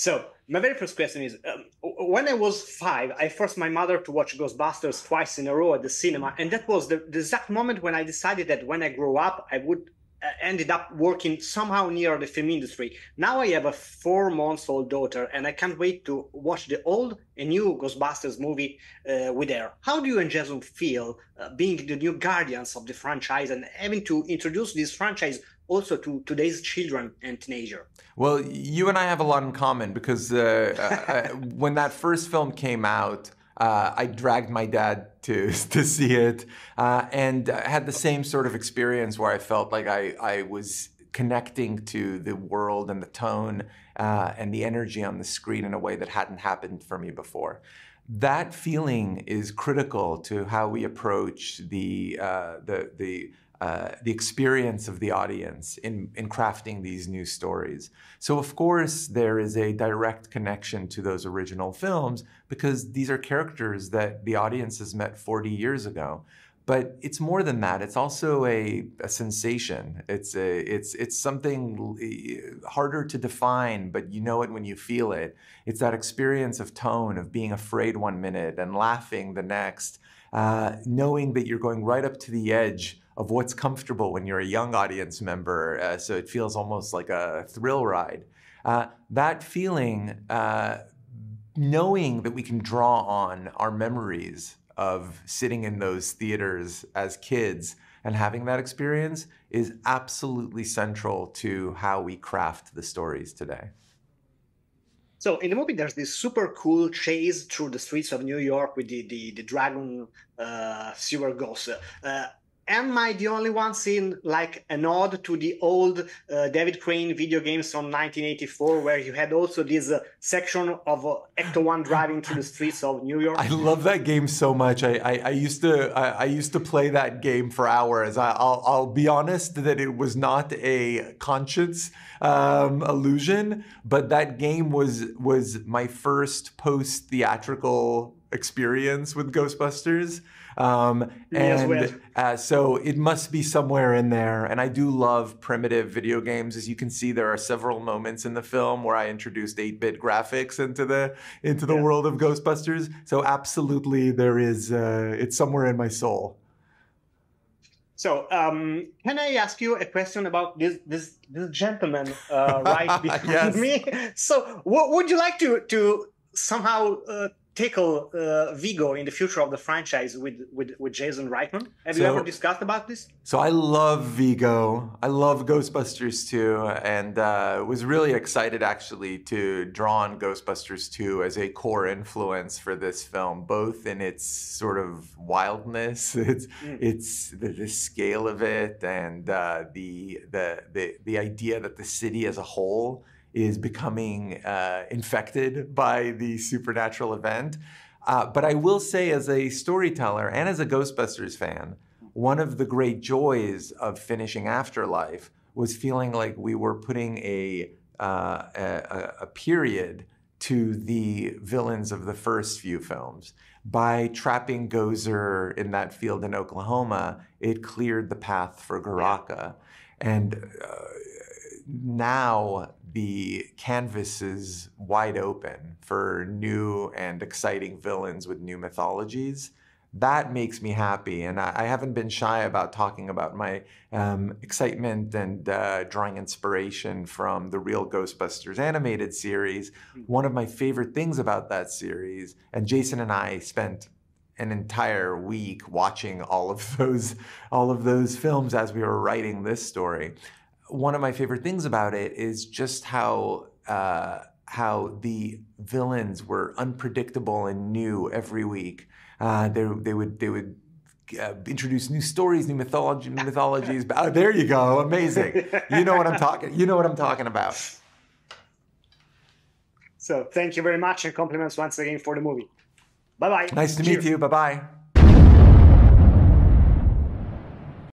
So my very first question is, when I was 5, I forced my mother to watch Ghostbusters twice in a row at the cinema, and that was the exact moment when I decided that when I grow up, I would ended up working somehow near the film industry. Now I have a 4-month-old daughter, and I can't wait to watch the old and new Ghostbusters movie with her. How do you and Jason feel being the new guardians of the franchise and having to introduce this franchise also to today's children and teenagers? Well, you and I have a lot in common because when that first film came out, I dragged my dad to see it and had the same sort of experience where I felt like I was connecting to the world and the tone and the energy on the screen in a way that hadn't happened for me before. That feeling is critical to how we approach the experience of the audience in crafting these new stories. So of course there is a direct connection to those original films because these are characters that the audience has met 40 years ago. But it's more than that. It's also a sensation. It's something harder to define, but you know it when you feel it. It's that experience of tone, of being afraid one minute and laughing the next, knowing that you're going right up to the edge of what's comfortable when you're a young audience member, so it feels almost like a thrill ride. That feeling, knowing that we can draw on our memories of sitting in those theaters as kids and having that experience is absolutely central to how we craft the stories today. So in the movie, there's this super cool chase through the streets of New York with the dragon sewer ghost. Am I the only one seeing like a nod to the old David Crane video games from 1984, where you had also this section of Ecto 1 driving through the streets of New York? I love that game so much. I used to play that game for hours. I'll be honest that it was not a conscious illusion, but that game was my first post-theatrical experience with Ghostbusters. So it must be somewhere in there. And I do love primitive video games. As you can see, there are several moments in the film where I introduced 8-bit graphics into the world of Ghostbusters. So absolutely, there is it's somewhere in my soul. So can I ask you a question about this gentleman right behind me? So would you like to somehow tackle Vigo in the future of the franchise with Jason Reitman? Have you ever discussed about this? So I love Vigo. I love Ghostbusters 2, and was really excited actually to draw on Ghostbusters 2 as a core influence for this film, both in its sort of wildness, it's the scale of it, and the idea that the city as a whole is becoming infected by the supernatural event. But I will say, as a storyteller and as a Ghostbusters fan, one of the great joys of finishing Afterlife was feeling like we were putting a period to the villains of the first few films. By trapping Gozer in that field in Oklahoma, it cleared the path for Garaka. And now the canvas is wide open for new and exciting villains with new mythologies. That makes me happy, and I haven't been shy about talking about my excitement and drawing inspiration from the Real Ghostbusters animated series. One of my favorite things about that series, and Jason and I spent an entire week watching all of those films as we were writing this story. One of my favorite things about it is just how the villains were unpredictable and new every week. They would introduce new stories, new mythologies. Oh, there you go, amazing. You know what I'm talking about. So thank you very much, and compliments once again for the movie. Bye bye. Nice to meet you. Bye bye.